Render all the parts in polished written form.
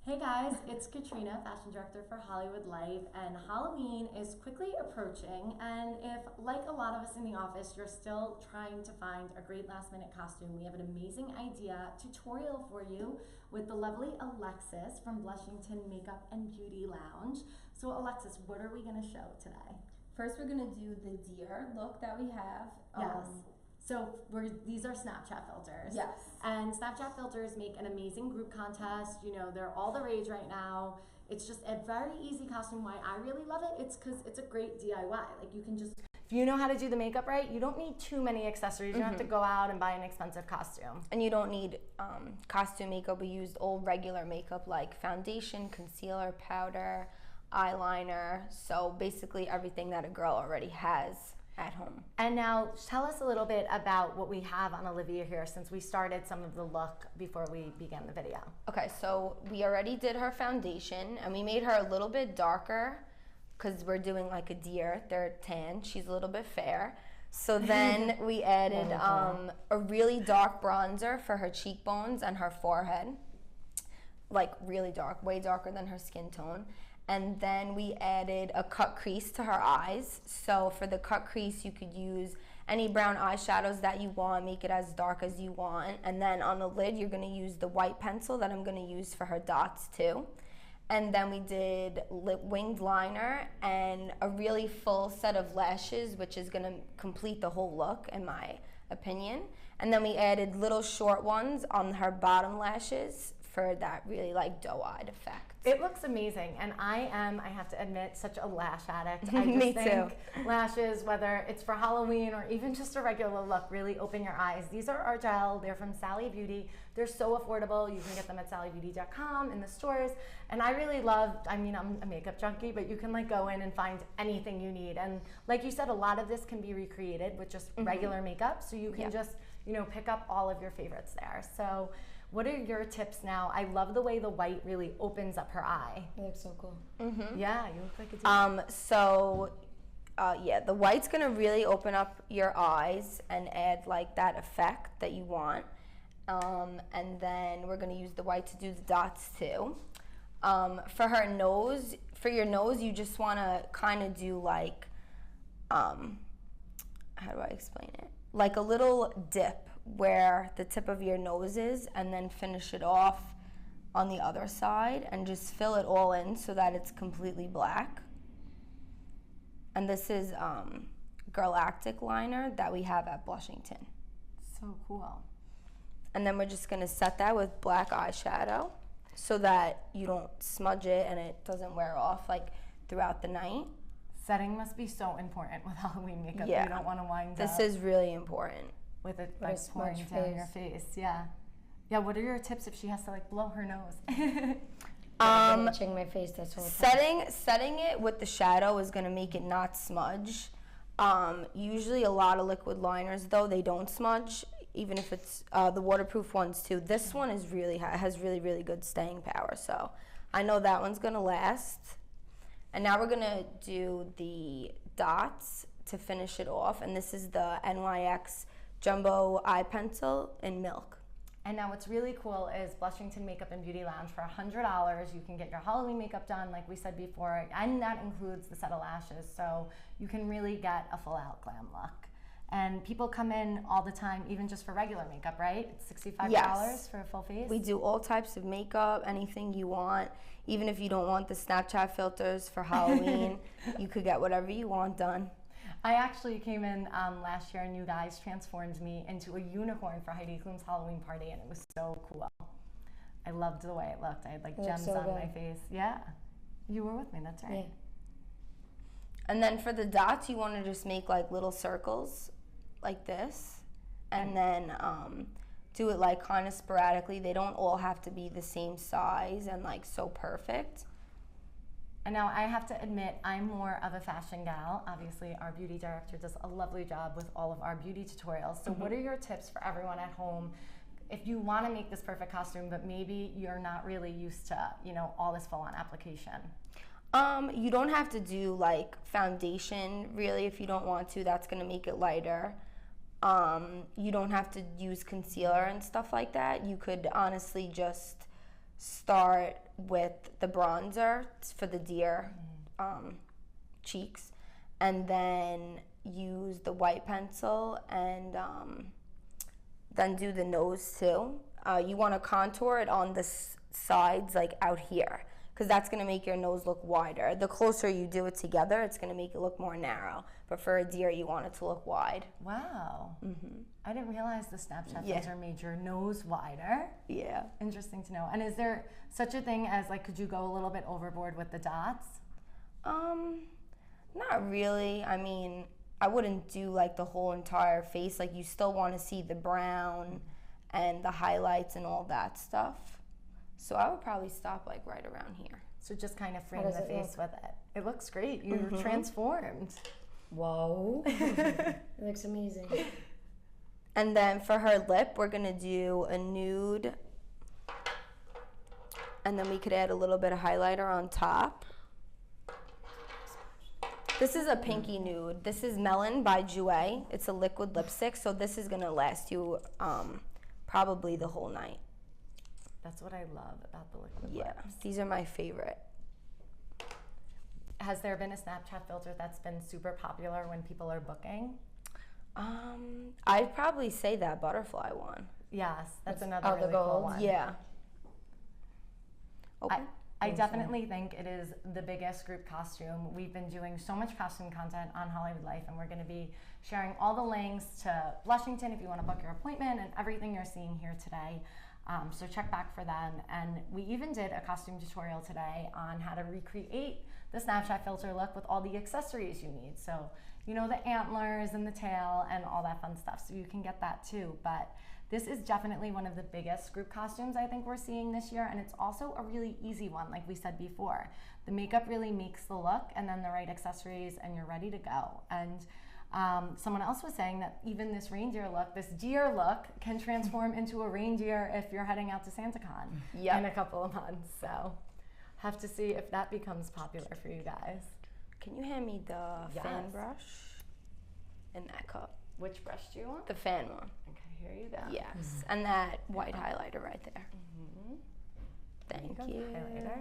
Hey guys, it's Katrina, fashion director for Hollywood Life, and Halloween is quickly approaching. And if, like a lot of us in the office, you're still trying to find a great last minute costume, we have an amazing idea tutorial for you with the lovely Alexis from Blushington Makeup and Beauty Lounge. So, Alexis, what are we going to show today? First, we're going to do the deer look that we have. Yes. So these are Snapchat filters. Yes. And Snapchat filters make an amazing group contest. You know, they're all the rage right now. It's just a very easy costume. Why I really love it, it's because it's a great DIY. Like, you can just, if you know how to do the makeup right, you don't need too many accessories. You don't have to go out and buy an expensive costume. And you don't need costume makeup. We used all regular makeup like foundation, concealer, powder, eyeliner. So basically everything that a girl already has at home. And now tell us a little bit about what we have on Olivia here, since we started some of the look before we began the video. Okay, so we already did her foundation and we made her a little bit darker because we're doing like a deer. They're tan. She's a little bit fair. So then we added a really dark bronzer for her cheekbones and her forehead. Like really dark, way darker than her skin tone. And then we added a cut crease to her eyes. So for the cut crease, you could use any brown eyeshadows that you want, make it as dark as you want. And then on the lid, you're gonna use the white pencil that I'm gonna use for her dots too. And then we did winged liner and a really full set of lashes, which is gonna complete the whole look, in my opinion. And then we added little short ones on her bottom lashes for that really like doe-eyed effect. It looks amazing, and I have to admit, such a lash addict. I just Me think too. Lashes, whether it's for Halloween or even just a regular look, really open your eyes. These are our gel. They're from Sally Beauty. They're so affordable. You can get them at sallybeauty.com in the stores. And I really love, I mean, I'm a makeup junkie, but you can like go in and find anything you need. And like you said, a lot of this can be recreated with just regular makeup. So you can just, you know, pick up all of your favorites there. So what are your tips now? I love the way the white really opens up her eye. It looks so cool. Yeah, you look like a Yeah, the white's gonna really open up your eyes and add like that effect that you want. And then we're gonna use the white to do the dots too. For her nose, for your nose, you just wanna kind of do like, how do I explain it? Like a little dip where the tip of your nose is, and then finish it off on the other side and just fill it all in so that it's completely black. And this is Galactic liner that we have at Blushington. So cool. And then we're just gonna set that with black eyeshadow so that you don't smudge it and it doesn't wear off like throughout the night. Setting must be so important with Halloween makeup. Yeah. You don't want to wind This up is really important. with it like pouring down your face. Yeah. Yeah, what are your tips if she has to like blow her nose? I'm itching my face this whole time. Setting it with the shadow is gonna make it not smudge. Usually a lot of liquid liners though, they don't smudge, even if it's the waterproof ones too. This one is has really good staying power, so I know that one's gonna last. And now we're gonna do the dots to finish it off, and this is the NYX Jumbo Eye Pencil in Milk. And now what's really cool is Blushington Makeup and Beauty Lounge. For $100, you can get your Halloween makeup done, like we said before, and that includes the set of lashes, so you can really get a full out glam look. And people come in all the time, even just for regular makeup, right? It's $65 for a full face? We do all types of makeup, anything you want. Even if you don't want the Snapchat filters for Halloween, you could get whatever you want done. I actually came in last year and you guys transformed me into a unicorn for Heidi Klum's Halloween party, and it was so cool. I loved the way it looked. I had like gems on my face. Yeah. You were with me, that's right. Yeah. And then for the dots, you want to just make like little circles like this, and then do it like kind of sporadically. They don't all have to be the same size and like so perfect. And now I have to admit, I'm more of a fashion gal. Obviously, our beauty director does a lovely job with all of our beauty tutorials. So what are your tips for everyone at home if you want to make this perfect costume, but maybe you're not really used to, you know, all this full-on application? You don't have to do like foundation really if you don't want to. That's gonna make it lighter. You don't have to use concealer and stuff like that. You could honestly just start with the bronzer for the deer cheeks, and then use the white pencil, and then do the nose too. You want to contour it on the sides, like out here, because that's going to make your nose look wider. The closer you do it together, it's going to make it look more narrow. But for a deer, you want it to look wide. Wow. I didn't realize the Snapchat filter made your nose wider. Yeah. Interesting to know. And is there such a thing as, like, could you go a little bit overboard with the dots? Not really. I mean, I wouldn't do like the whole entire face. Like, you still want to see the brown and the highlights and all that stuff. So I would probably stop like right around here. So just kind of frame the face with it. It looks great. You're transformed. Whoa. It looks amazing. And then for her lip, we're going to do a nude. And then we could add a little bit of highlighter on top. This is a pinky nude. This is Melon by Jouer. It's a liquid lipstick, so this is going to last you probably the whole night. That's what I love about the liquid lips. These are my favorite. Has there been a Snapchat filter that's been super popular when people are booking? I'd probably say that butterfly one. Yes, that's another really cool one. Yeah. I definitely think it is the biggest group costume. We've been doing so much costume content on Hollywood Life, and we're going to be sharing all the links to Blushington if you want to book your appointment and everything you're seeing here today. So check back for them. And we even did a costume tutorial today on how to recreate the Snapchat filter look with all the accessories you need. So, you know, the antlers and the tail and all that fun stuff. So you can get that too. But this is definitely one of the biggest group costumes I think we're seeing this year. And it's also a really easy one, like we said before. The makeup really makes the look, and then the right accessories, and you're ready to go. And someone else was saying that even this reindeer look, this deer look, can transform into a reindeer if you're heading out to SantaCon in a couple of months. So have to see if that becomes popular for you guys. Can you hand me the fan brush in that cup? Which brush do you want? The fan one. Okay, here you go. Yes, and that white highlighter right there. Thank you. Highlighter.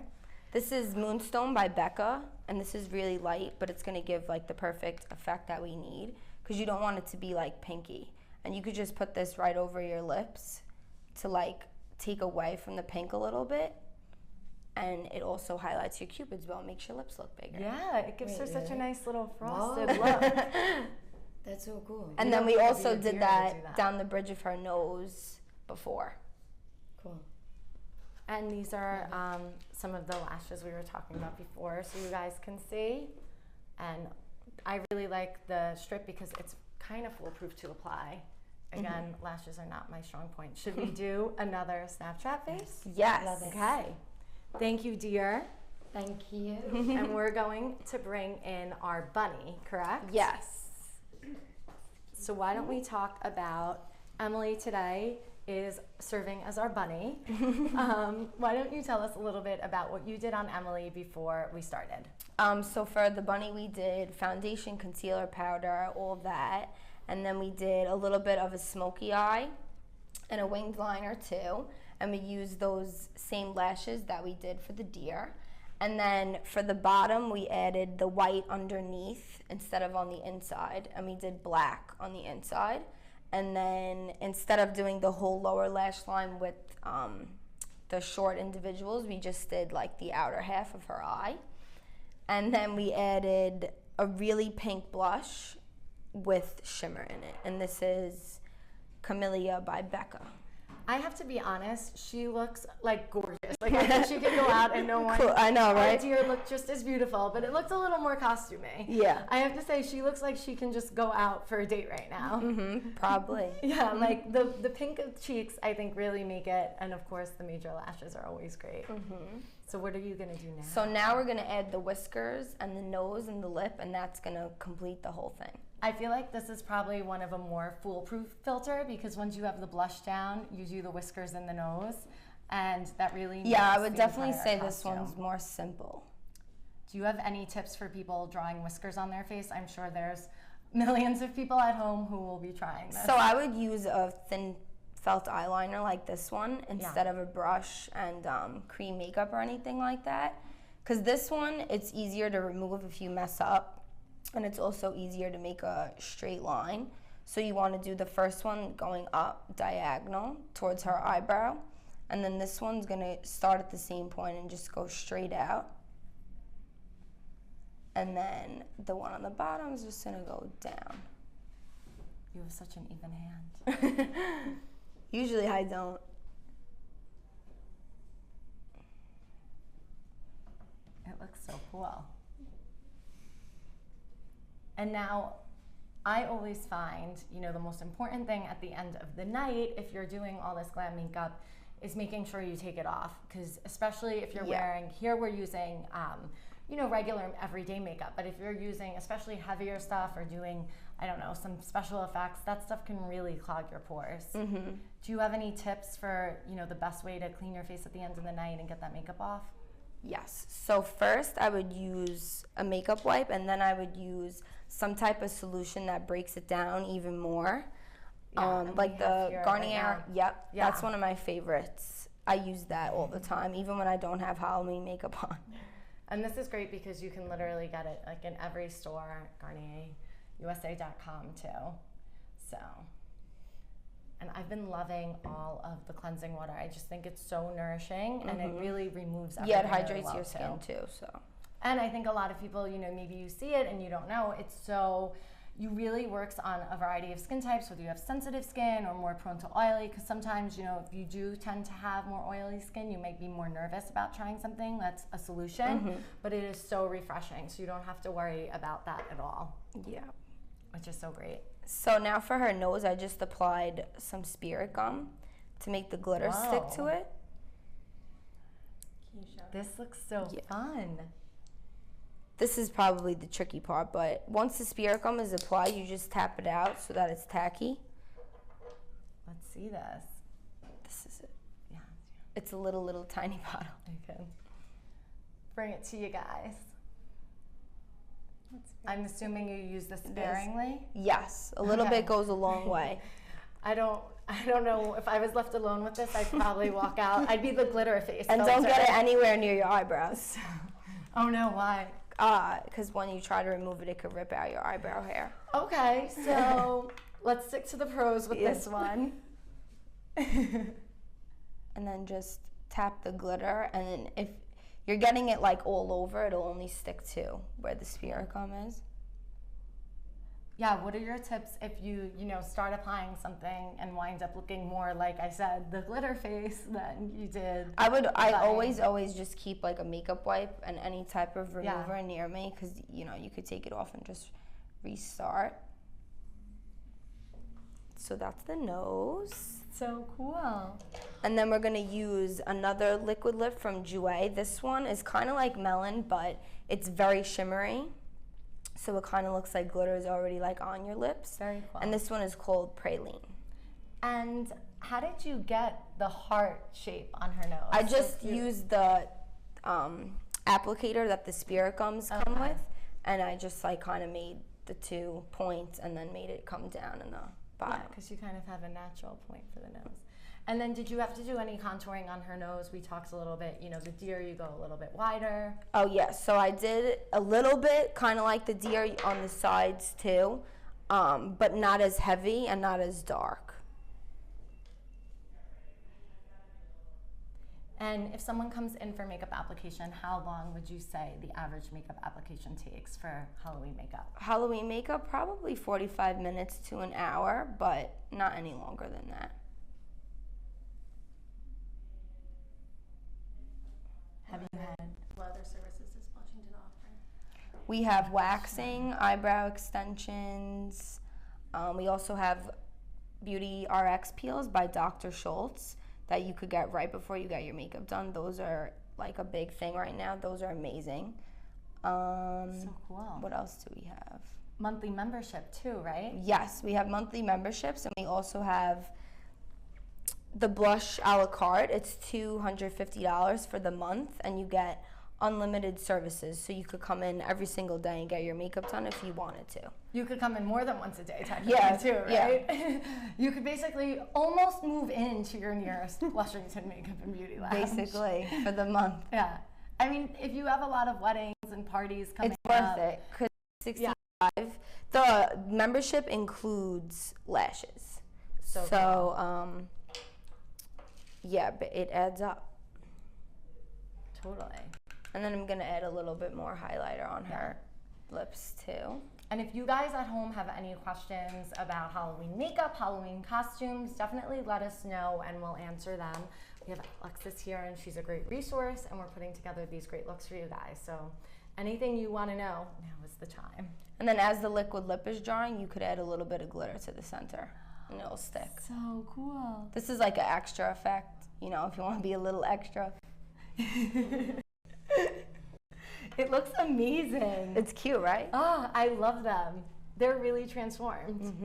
This is Moonstone by Becca, and this is really light, but it's going to give like the perfect effect that we need, because you don't want it to be like pinky. And you could just put this right over your lips to like take away from the pink a little bit, and it also highlights your Cupid's bow and makes your lips look bigger. Yeah, it gives her such a nice little frosted look. That's so cool. And then we also did that down the bridge of her nose before. Cool. And these are some of the lashes we were talking about before, so you guys can see. And I really like the strip because it's kind of foolproof to apply. Again, lashes are not my strong point. Should we do another Snapchat face? Yes. Okay. Thank you, dear. Thank you. And we're going to bring in our bunny, correct? Yes. So why don't we talk about Emily today is serving as our bunny. Why don't you tell us a little bit about what you did on Emily before we started? So for the bunny, we did foundation, concealer, powder, all of that. And then we did a little bit of a smoky eye and a winged liner too. And we used those same lashes that we did for the deer. And then for the bottom, we added the white underneath instead of on the inside. And we did black on the inside. And then instead of doing the whole lower lash line with the short individuals, we just did like the outer half of her eye. And then we added a really pink blush with shimmer in it. And this is Camellia by Becca. I have to be honest, she looks like gorgeous. Like I think she could go out and no one. Cool. I know, right? Our deer looked just as beautiful, but it looked a little more costumey. Yeah. I have to say, she looks like she can just go out for a date right now. Probably. Yeah, like the pink cheeks, I think really make it, and of course the major lashes are always great. So what are you gonna do now? So now we're gonna add the whiskers and the nose and the lip, and that's gonna complete the whole thing. I feel like this is probably one of a more foolproof filter because once you have the blush down, you do the whiskers and the nose, and that really Yeah, I makes would the definitely entire say this costume. one's more simple. Do you have any tips for people drawing whiskers on their face? I'm sure there's millions of people at home who will be trying this. So I would use a felt eyeliner like this one instead of a brush and cream makeup or anything like that. Because this one, it's easier to remove if you mess up, and it's also easier to make a straight line. So you want to do the first one going up diagonal towards her eyebrow, and then this one's going to start at the same point and just go straight out. And then the one on the bottom is just going to go down. You have such an even hand. Usually I don't. It looks so cool. And now, I always find, the most important thing at the end of the night, if you're doing all this glam makeup, is making sure you take it off. Because especially if you're wearing, here we're using, regular everyday makeup. But if you're using especially heavier stuff or doing, I don't know, some special effects, that stuff can really clog your pores. Mm-hmm. Do you have any tips for, the best way to clean your face at the end of the night and get that makeup off? Yes. So first I would use a makeup wipe, and then I would use some type of solution that breaks it down even more. Like the Garnier, that's one of my favorites. I use that all the time, even when I don't have Halloween makeup on. And this is great because you can literally get it like in every store, GarnierUSA.com too. So, and I've been loving all of the cleansing water. I just think it's so nourishing, and it really removes everything. Yeah, it hydrates your skin too. So. And I think a lot of people, maybe you see it and you don't know. You really works on a variety of skin types, whether you have sensitive skin or more prone to oily, because sometimes, if you do tend to have more oily skin, you might be more nervous about trying something that's a solution, but it is so refreshing, so you don't have to worry about that at all. Yeah. Which is so great. So now for her nose, I just applied some spirit gum to make the glitter stick to it. Can you show? This looks so fun. This is probably the tricky part, but once the spirit gum is applied, you just tap it out so that it's tacky. Let's see this. This is it. Yeah. It's a little tiny bottle. I can bring it to you guys. I'm assuming you use this sparingly? Yes, a little bit goes a long way. I don't know, if I was left alone with this, I'd probably walk out. I'd be the glitter face. And don't get it anywhere near your eyebrows. Oh no, why? Because when you try to remove it, it could rip out your eyebrow hair. Okay, so let's stick to the pros with this one. And then just tap the glitter, and then if you're getting it like all over, it'll only stick to where the spirit gum is. Yeah, what are your tips if you start applying something and wind up looking more, like I said, the glitter face than you did? I always just keep like a makeup wipe and any type of remover near me, because you could take it off and just restart. So that's the nose. So cool. And then we're gonna use another liquid lip from Jouer. This one is kind of like melon, but it's very shimmery. So it kind of looks like glitter is already like on your lips. Very cool. And this one is called Praline. And how did you get the heart shape on her nose? I just used the applicator that the spirit gums come with, and I just like kind of made the 2 points and then made it come down in the bottom. Yeah, because you kind of have a natural point for the nose. And then did you have to do any contouring on her nose? We talked a little bit, the deer, you go a little bit wider. Oh, yes. So I did a little bit, kind of like the deer on the sides too, but not as heavy and not as dark. And if someone comes in for makeup application, how long would you say the average makeup application takes for Halloween makeup? Halloween makeup, probably 45 minutes to an hour, but not any longer than that. Have you had? What other services does Blushington offer? We have waxing, eyebrow extensions. We also have Beauty RX peels by Dr. Schultz that you could get right before you get your makeup done. Those are like a big thing right now. Those are amazing. So cool. What else do we have? Monthly membership too, right? Yes, we have monthly memberships, and we also have the blush a la carte. It's $250 for the month, and you get unlimited services, so you could come in every single day and get your makeup done if you wanted to. You could come in more than once a day, technically, Yeah, too, yeah. right? You could basically almost move into your nearest Blushington Makeup and Beauty Lounge. Basically, for the month. Yeah. I mean, if you have a lot of weddings and parties coming It's worth up, it, because 65, the membership includes lashes. So, yeah, but it adds up. Totally. And then I'm gonna add a little bit more highlighter on her lips too. And if you guys at home have any questions about Halloween makeup, Halloween costumes, definitely let us know and we'll answer them. We have Alexis here and she's a great resource and we're putting together these great looks for you guys. So anything you want to know, now is the time. And then as the liquid lip is drying, you could add a little bit of glitter to the center and it'll stick. So cool. This is like an extra effect, you know, if you want to be a little extra. It looks amazing. It's cute, right? Oh, I love them. They're really transformed. Mm-hmm.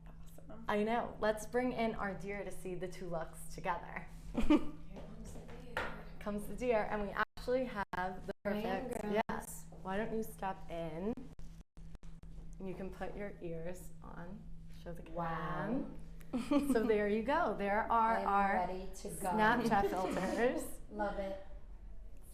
Awesome. I know. Let's bring in our deer to see the two looks together. Here comes the deer. Comes the deer, and we actually have the perfect. Right, Yes. Why don't you step in? And you can put your ears on. Show the camera. Wow. So there you go. There are I'm our ready to go. Snapchat filters. Love it.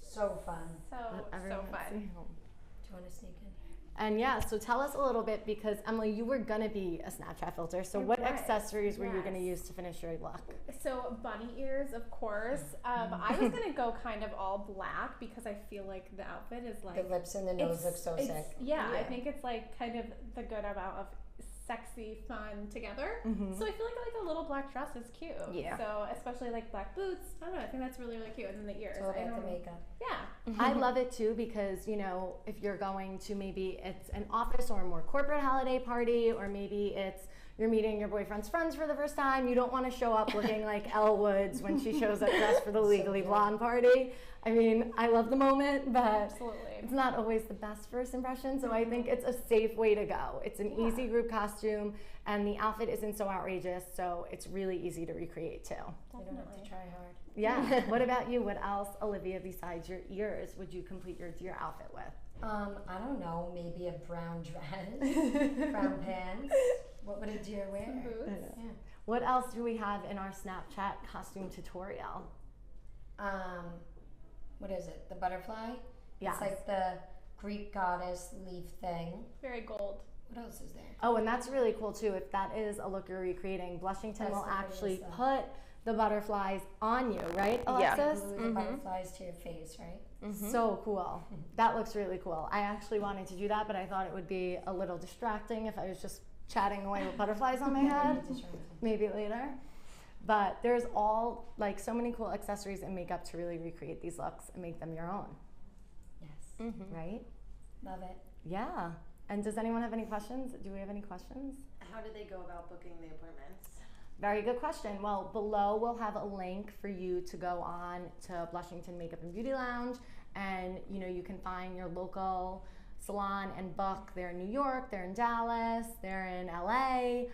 So fun. So Everyone fun. at home. Do you want to sneak in here? And yeah, so tell us a little bit because Emily, you were gonna be a Snapchat filter. So what Right, accessories were you gonna yes. use to finish your look? So bunny ears, of course. I was gonna go kind of all black because I feel like the outfit is like The lips and the nose look so it's- sick. Yeah, I Yeah. think it's like kind of the good amount of sexy fun together. Mhm. So I feel like a little black dress is cute. Yeah. So especially like black boots. I don't know. I think that's really cute. And then the ears. It's all I about the don't- makeup. Yeah. I love it too because, you know, if you're going to maybe it's an office or a more corporate holiday party, or maybe it's you're meeting your boyfriend's friends for the first time, you don't want to show up looking like Elle Woods when she shows up dressed for the Legally cute. Blonde party. I mean, I love the moment, but Absolutely. it's not always the best first impression, so I think it's a safe way to go. It's an Yeah. easy group costume, and the outfit isn't so outrageous, so it's really easy to recreate too. You don't have Definitely. to try hard. Yeah. What about you? What else, Olivia, besides your ears, would you complete your deer outfit with? I don't know, maybe a brown dress, brown pants. What would a deer wear? Some boots. Yeah. What else do we have in our Snapchat costume tutorial? What is it? The butterfly? Yes. It's like the Greek goddess leaf thing. Very gold. What else is there? Oh, and that's really cool too. If that is a look you're recreating, Blushington That's will the actually prettiest put the butterflies on you, right, Yeah. Alexis? Glue the butterflies to your face, right? So cool. That looks really cool. I actually wanted to do that, but I thought it would be a little distracting if I was just chatting away with butterflies on my head. Need to try it. Maybe later. But there's all like so many cool accessories and makeup to really recreate these looks and make them your own, Yes. right? Love it. Yeah. And does anyone have any questions? Do we have any questions? How do they go about booking the appointments? Very good question. Well, below we'll have a link for you to go on to Blushington Makeup and Beauty Lounge, and you know you can find your local salon and book. They're in New York, they're in Dallas, they're in LA.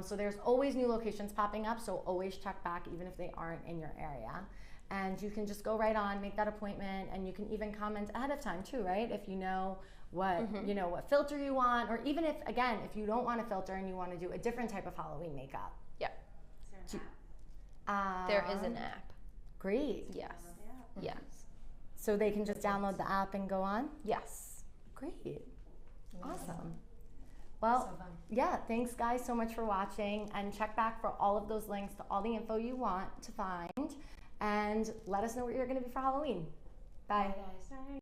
So there's always new locations popping up. So always check back, even if they aren't in your area. And you can just go right on, make that appointment, and you can even comment ahead of time too, right? If you know what you know what filter you want, or even if again if you don't want a filter and you want to do a different type of Halloween makeup. Is there an app? There is an app. Great. Yes. Yeah. Yes. So they can just download the app and go on? Yes. Great. Awesome. So Well, fun. yeah, thanks guys so much for watching, and check back for all of those links to all the info you want to find, and let us know what you're going to be for Halloween. Bye. Bye, guys. Bye.